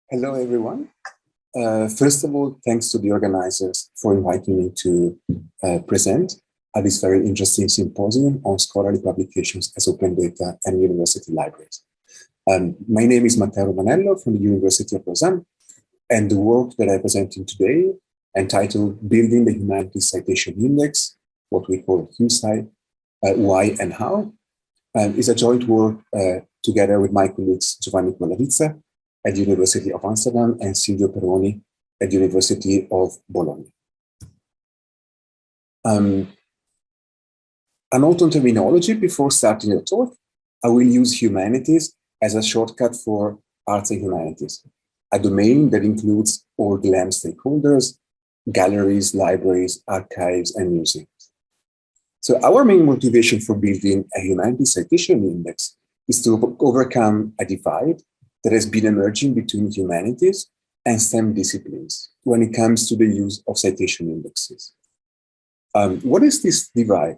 Hello, everyone. First of all, thanks to the organizers for inviting me to present at this very interesting symposium on scholarly publications as open data and university libraries. My name is Matteo Romanello from the University of Lausanne, and the work that I'm presenting today, entitled Building the Humanities Citation Index, what we call HuCI, Why and How, is a joint work together with my colleagues Giovanni Colavizza at the University of Amsterdam and Silvio Peroni at the University of Bologna. A note on terminology before starting the talk. I will use humanities as a shortcut for arts and humanities, a domain that includes all the LAM stakeholders, galleries, libraries, archives, and museums. So our main motivation for building a humanities citation index is to overcome a divide that has been emerging between humanities and STEM disciplines when it comes to the use of citation indexes. What is this divide?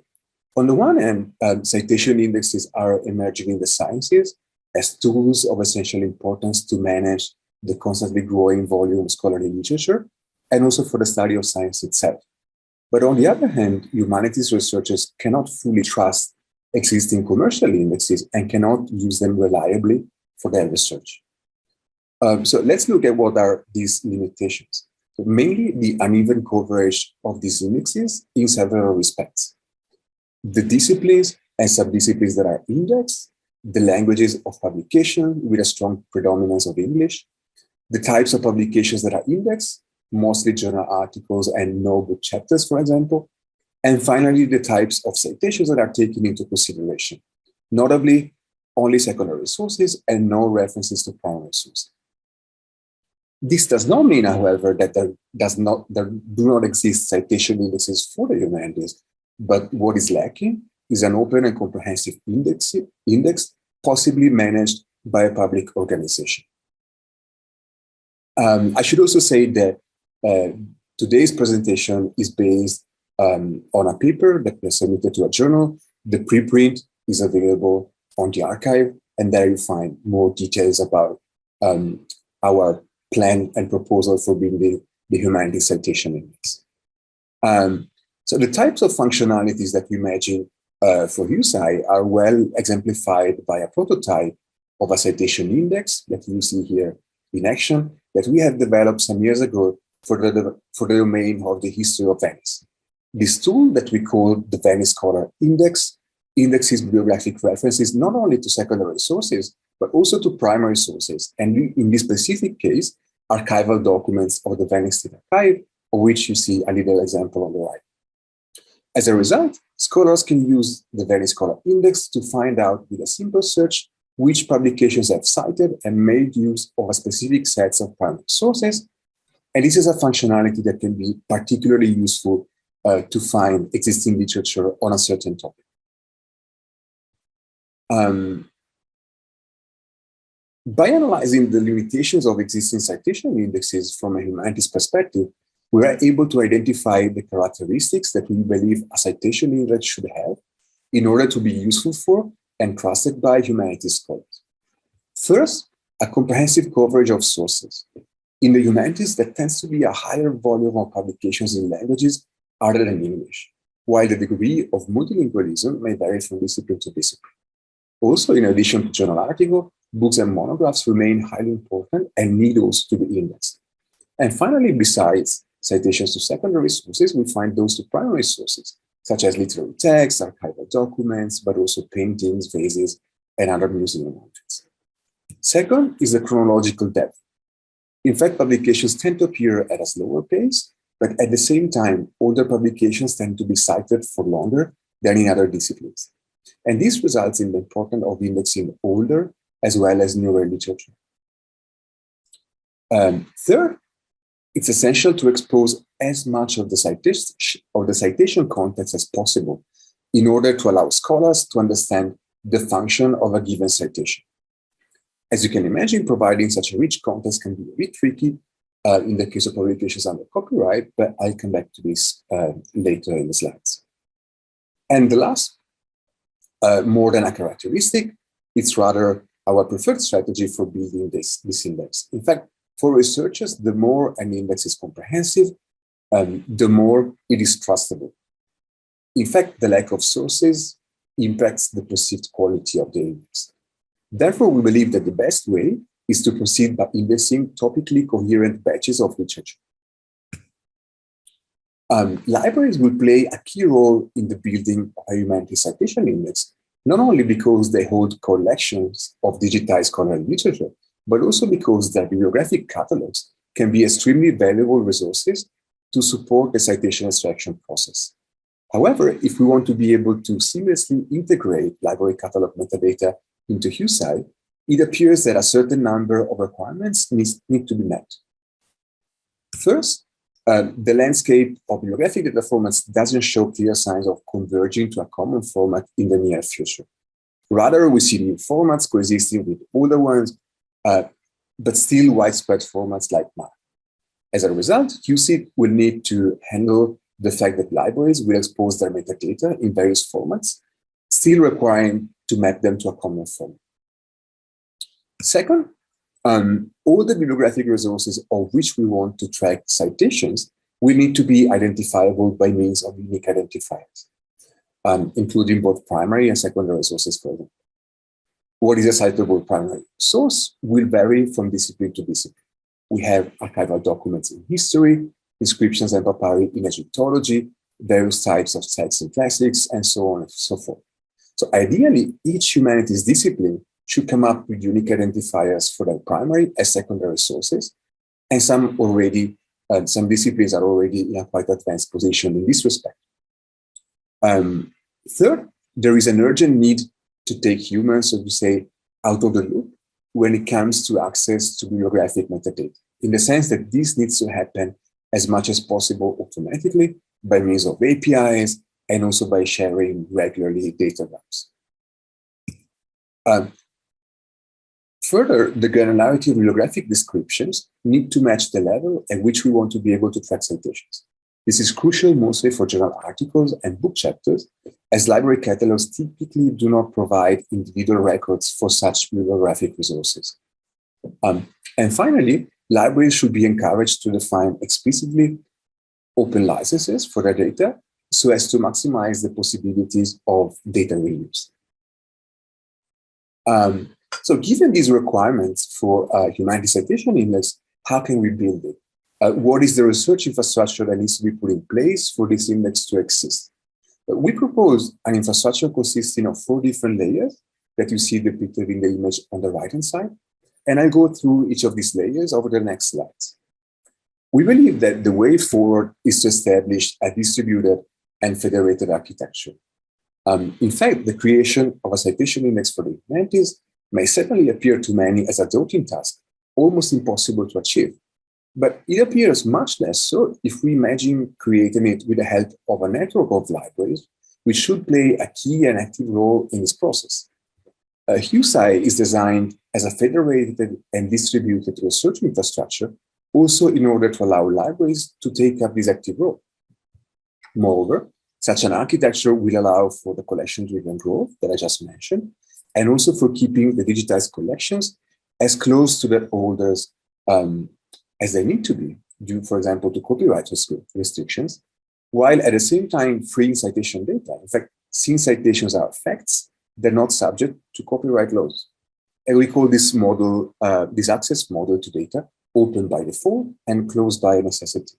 On the one hand, citation indexes are emerging in the sciences as tools of essential importance to manage the constantly growing volume of scholarly literature and also for the study of science itself. But on the other hand, humanities researchers cannot fully trust existing commercial indexes and cannot use them reliably for their research. So let's look at what are these limitations. So mainly the uneven coverage of these indexes in several respects. The disciplines and subdisciplines that are indexed, the languages of publication with a strong predominance of English, the types of publications that are indexed, mostly journal articles and no book chapters, for example, and finally the types of citations that are taken into consideration, notably only secondary sources and no references to primary sources. This does not mean, however, that there do not exist citation indexes for the humanities, but what is lacking is an open and comprehensive index possibly managed by a public organization. I should also say that today's presentation is based on a paper that was submitted to a journal. The preprint is available on the archive, and there you find more details about our plan and proposal for building the Humanities Citation Index. So the types of functionalities that we imagine for HuCI are well exemplified by a prototype of a citation index that you see here in action that we have developed some years ago for the domain of the history of Venice. This tool that we call the Venice Scholar Index indexes bibliographic references not only to secondary sources, but also to primary sources, and in this specific case, archival documents of the Venice State Archive, of which you see a little example on the right. As a result, scholars can use the Venice Scholar Index to find out with a simple search which publications have cited and made use of a specific sets of primary sources. And this is a functionality that can be particularly useful to find existing literature on a certain topic. By analyzing the limitations of existing citation indexes from a humanities perspective, we are able to identify the characteristics that we believe a citation index should have in order to be useful for and trusted by humanities scholars. First, a comprehensive coverage of sources. In the humanities, there tends to be a higher volume of publications in languages other than English, while the degree of multilingualism may vary from discipline to discipline. Also, in addition to journal articles, books and monographs remain highly important and need also to be indexed. And finally, besides citations to secondary sources, we find those to primary sources, such as literary texts, archival documents, but also paintings, vases, and other museum objects. Second is the chronological depth. In fact, publications tend to appear at a slower pace, but at the same time, older publications tend to be cited for longer than in other disciplines. And this results in the importance of indexing older as well as newer literature. Third, it's essential to expose as much of the citation context as possible in order to allow scholars to understand the function of a given citation. As you can imagine, providing such a rich context can be a bit tricky in the case of publications under copyright, but I'll come back to this later in the slides. And the last, more than a characteristic, it's rather our preferred strategy for building this index. In fact, For researchers, the more an index is comprehensive, the more it is trustable. In fact, the lack of sources impacts the perceived quality of the index. Therefore, we believe that the best way is to proceed by indexing topically coherent batches of literature. Libraries will play a key role in the building of a Humanities Citation Index, not only because they hold collections of digitized scholarly literature, but also because their bibliographic catalogs can be extremely valuable resources to support the citation extraction process. However, if we want to be able to seamlessly integrate library catalog metadata into HuCI, it appears that a certain number of requirements need to be met. First, the landscape of bibliographic data formats doesn't show clear signs of converging to a common format in the near future. Rather, we see new formats coexisting with older ones, but still widespread formats like MAR. As a result, HuCI will need to handle the fact that libraries will expose their metadata in various formats, still requiring to map them to a common format. Second, all the bibliographic resources of which we want to track citations will need to be identifiable by means of unique identifiers, including both primary and secondary sources for them. What is a citable primary source will vary from discipline to discipline. We have archival documents in history, inscriptions and papyri in Egyptology, various types of texts and classics, and so on and so forth. So ideally, each humanities discipline should come up with unique identifiers for their primary and secondary sources, and some disciplines are already in a quite advanced position in this respect. Third, there is an urgent need to take humans, so to say, out of the loop when it comes to access to bibliographic metadata, in the sense that this needs to happen as much as possible automatically by means of APIs and also by sharing regularly data dumps. Further, the granularity of bibliographic descriptions need to match the level at which we want to be able to track citations. This is crucial mostly for journal articles and book chapters, as library catalogs typically do not provide individual records for such bibliographic resources. And finally, libraries should be encouraged to define explicitly open licenses for their data so as to maximize the possibilities of data reuse. So given these requirements for Humanities Citation Index, how can we build it? What is the research infrastructure that needs to be put in place for this index to exist? We propose an infrastructure consisting of 4 different layers that you see depicted in the image on the right-hand side. And I'll go through each of these layers over the next slides. We believe that the way forward is to establish a distributed and federated architecture. In fact, the creation of a citation index for the humanities may certainly appear to many as a daunting task, almost impossible to achieve. But it appears much less so if we imagine creating it with the help of a network of libraries, which should play a key and active role in this process. HuCI is designed as a federated and distributed research infrastructure, also in order to allow libraries to take up this active role. Moreover, such an architecture will allow for the collection-driven growth that I just mentioned, and also for keeping the digitized collections as close to their holders as they need to be, due, for example, to copyright restrictions, while at the same time freeing citation data. In fact, since citations are facts, they're not subject to copyright laws. And we call this model, this access model to data, open by default and closed by necessity.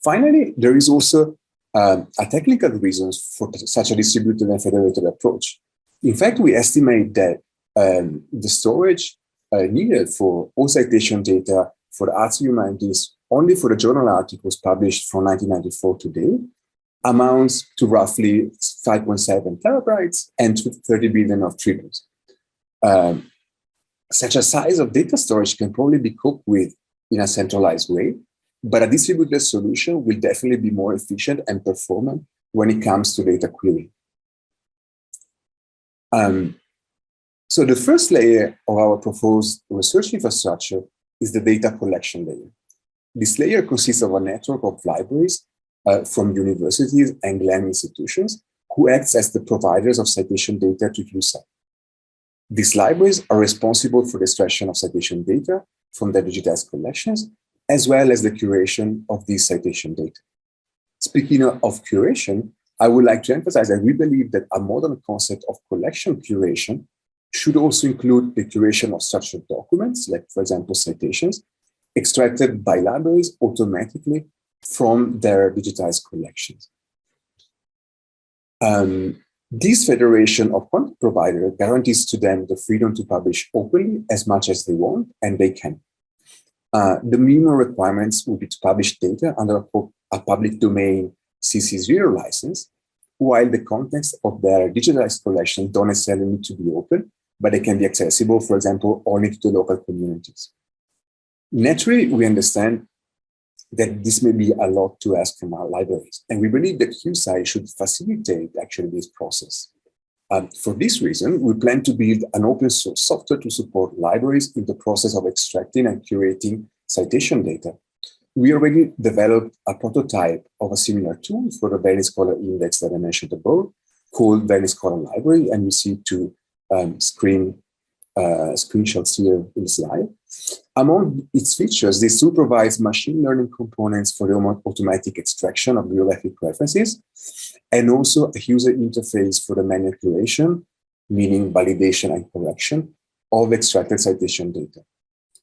Finally, there is also a technical reasons for such a distributed and federated approach. In fact, we estimate that the storage needed for all citation data for the arts and humanities, only for the journal articles published from 1994 today, amounts to roughly 5.7 terabytes and to 30 billion of triples. Such a size of data storage can probably be coped with in a centralized way, but a distributed solution will definitely be more efficient and performant when it comes to data querying. So the first layer of our proposed research infrastructure is the data collection layer. This layer consists of a network of libraries from universities and GLAM institutions who act as the providers of citation data to HuCI. These libraries are responsible for the extraction of citation data from their digitized collections, as well as the curation of these citation data. Speaking of curation, I would like to emphasize that we believe that a modern concept of collection curation should also include the curation of structured documents, like, for example, citations, extracted by libraries automatically from their digitized collections. This federation of content providers guarantees to them the freedom to publish openly as much as they want, and they can. The minimum requirements would be to publish data under a public domain CC0 license, while the contents of their digitalized collection don't necessarily need to be open, but they can be accessible, for example, only to the local communities. Naturally, we understand that this may be a lot to ask from our libraries, and we believe that HuCI should facilitate actually this process. For this reason, we plan to build an open source software to support libraries in the process of extracting and curating citation data. We already developed a prototype of a similar tool for the Venice Scholar Index that I mentioned above, called Venice Scholar Library, and you see two screenshots here in the slide. Among its features, this tool provides machine learning components for the automatic extraction of bibliographic references, and also a user interface for the manual curation, meaning validation and correction of extracted citation data.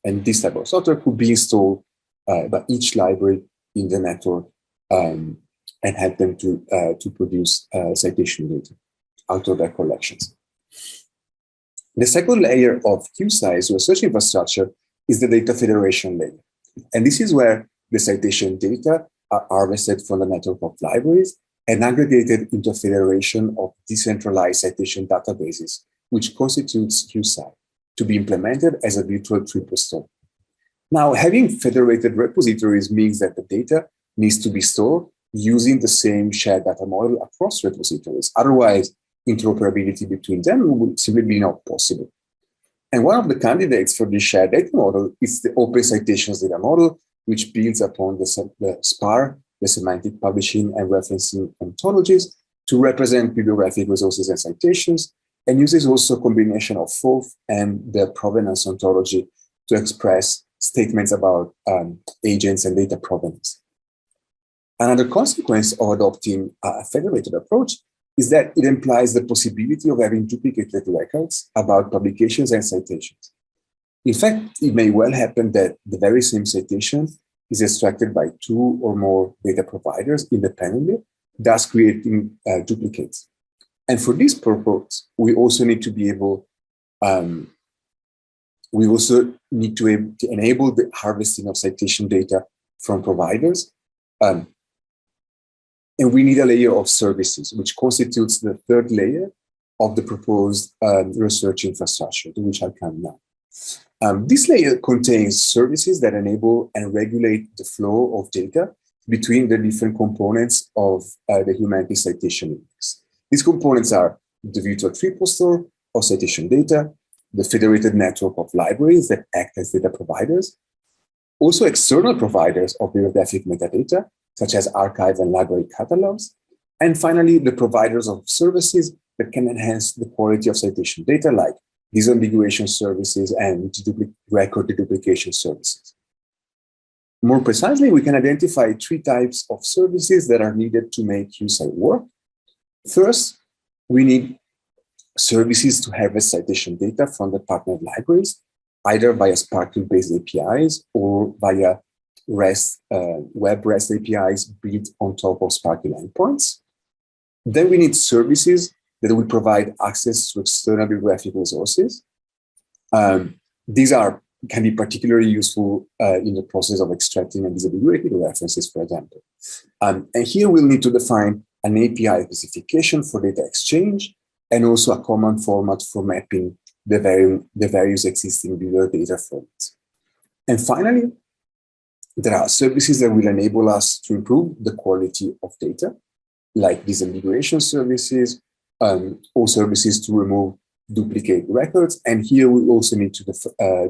And this type of software could be installed by each library in the network and help them to produce citation data out of their collections. The second layer of HuCI's research infrastructure is the data federation layer. And this is where the citation data are harvested from the network of libraries and aggregated into a federation of decentralized citation databases, which constitutes HuCI, to be implemented as a virtual triple store. Now, having federated repositories means that the data needs to be stored using the same shared data model across repositories. Otherwise, interoperability between them would simply be not possible. And one of the candidates for this shared data model is the Open Citations Data Model, which builds upon the SPAR, the Semantic Publishing and Referencing Ontologies, to represent bibliographic resources and citations, and uses also a combination of FOF and the provenance ontology to express statements about agents and data provenance. Another consequence of adopting a federated approach is that it implies the possibility of having duplicated records about publications and citations. In fact, it may well happen that the very same citation is extracted by two or more data providers independently, thus creating duplicates. And for this purpose, we also need to be able, to enable the harvesting of citation data from providers. And we need a layer of services, which constitutes the third layer of the proposed research infrastructure, to which I'll come now. This layer contains services that enable and regulate the flow of data between the different components of the Humanities Citation Index. These components are the virtual triple store of citation data, the federated network of libraries that act as data providers, also external providers of bibliographic metadata, such as archive and library catalogs, and finally, the providers of services that can enhance the quality of citation data, like disambiguation services and record deduplication services. More precisely, we can identify three types of services that are needed to make HuCI work. First, we need services to harvest citation data from the partnered libraries, either via Sparkle-based APIs or via web REST APIs built on top of Sparkle endpoints. Then we need services that will provide access to external bibliographic resources. These can be particularly useful in the process of extracting and disambiguating references, for example. And here we'll need to define an API specification for data exchange and also a common format for mapping the various existing bibliographic data formats. And finally, there are services that will enable us to improve the quality of data, like disambiguation services, or services to remove duplicate records. And here we also need to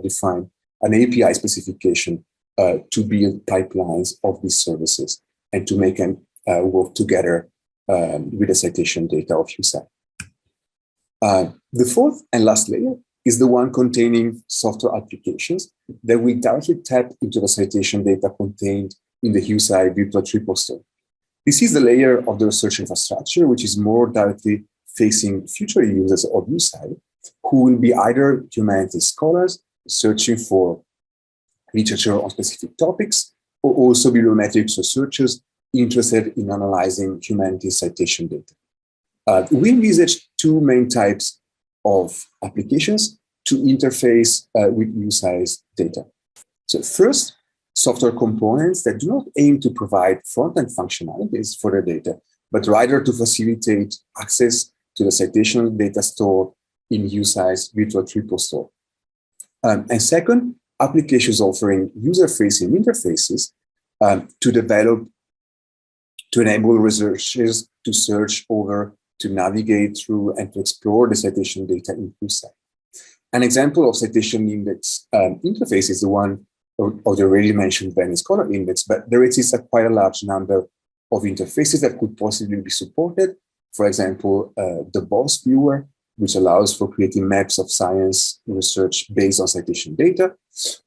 define an API specification to build pipelines of these services and to make them work together with the citation data of HuCI. The fourth and last layer is the one containing software applications that will directly tap into the citation data contained in the HuCI virtual triple store. This is the layer of the research infrastructure, which is more directly facing future users of HuCI, who will be either humanities scholars searching for literature on specific topics, or also bibliometrics researchers interested in analyzing humanities citation data. We envisage two main types of applications to interface with HuCI's data. So first, software components that do not aim to provide front-end functionalities for the data, but rather to facilitate access to the citation data store in HuCI's virtual triple store. And second, applications offering user-facing interfaces to enable researchers to search over, to navigate through, and to explore the citation data in HuCI. An example of citation index interface is the one of the already mentioned Venice Scholar Index, but there exists quite a large number of interfaces that could possibly be supported. For example, the BOSS viewer, which allows for creating maps of science research based on citation data,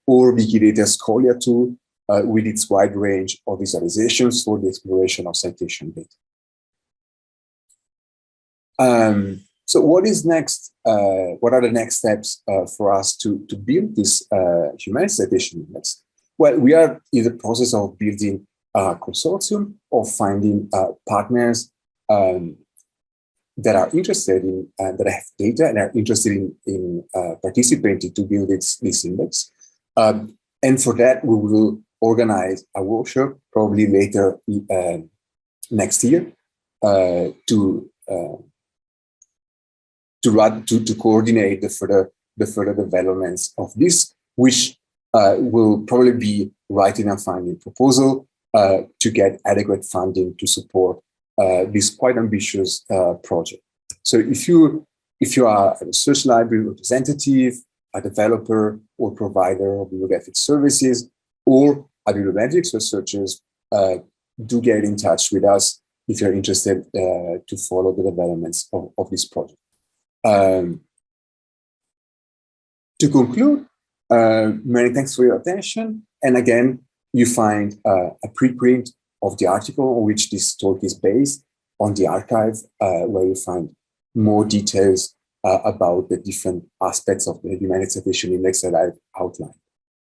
or Wikidata's Scholia tool with its wide range of visualizations for the exploration of citation data. So what is next? What are the next steps for us to build this Humanities Citation Index? Well, we are in the process of building a consortium, of finding partners that are interested in, that have data and are interested in participating to build this index. And for that, we will organize a workshop probably later next year to coordinate the further developments of this, which will probably be writing and finding proposal to get adequate funding to support this quite ambitious project. So if you are a research library representative, a developer or provider of bibliographic services, or a bibliometrics researchers, do get in touch with us if you're interested to follow the developments of this project. To conclude, many thanks for your attention. And again, you find a preprint of the article on which this talk is based on the archive, where you find more details about the different aspects of the Humanities Citation Index that I've outlined.